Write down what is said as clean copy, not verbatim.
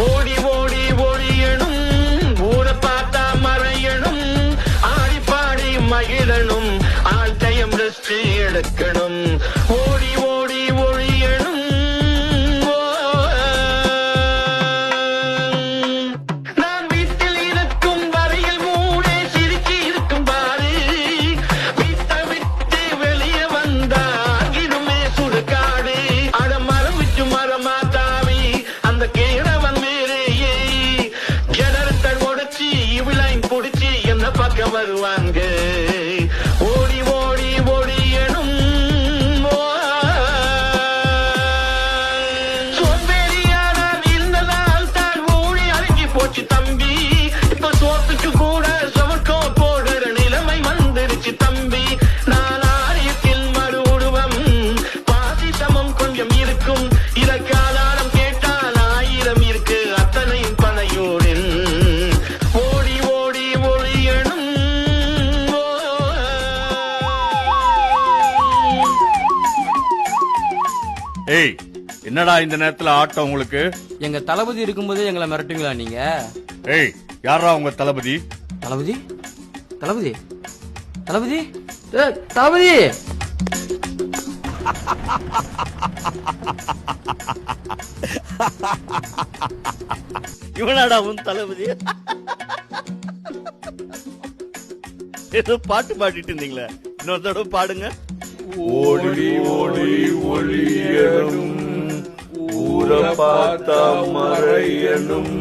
ஓடி ஓடி ஒழியணும், ஊரை பார்த்தா மறையணும், ஆடி பாடி மகிழணும், ஆல் டைம் ரெஸ்ட் எடுக்கணும். ஓடி ஓடி ஒழியணும். நான் வீட்டில் இருக்கும் வரையில் மூடே சிரிச்சு இருக்கும் பாரு, வீட்டை விட்டு வெளியே வந்தாகிடுமே சுடுகாடு. அட மரம் விட்டு மரமா தாவி அந்த கேரவன் மேலேயே ஜெனரேட்டர் உடைச்சி இவிலைன் பிடிச்சி என்ன பார்க்க வருவாங்க. ஓடி ஓடி ஒழியணும். சோம்பேறியானால் இருந்ததால் தான் ஊழி அருகி போச்சு தம்பி. இப்ப சோத்துக்கு கூட சவர்க்கோ போடுற நிலைமை வந்துருச்சு தம்பி. நாலாயிரத்தில் மறு உருவம் பாதி சமம் கொஞ்சம் இருக்கும். இதற்காலம் கேட்டால் 1000 இருக்கு அத்தனையும் பனையோரின். ஓடி ஓடி ஒழியணும். ஏய், என்னடா இந்த நேரத்துல ஆட்டம் உங்களுக்கு? எங்க தளபதி இருக்கும்போதே எங்களை மிரட்டுங்களா நீங்க? ஏய், யாரா உங்க தளபதி? தளபதி தளபதி தளபதி தளபதி. இவனாடா உன் தளபதி? ஏதோ பாட்டு பாடிட்டு இருந்தீங்களே, இன்னொரு தடவை பாடுங்க. ஓடி ஓடி ஒளியணும், ஊரை பார்த்தா மறையணும்,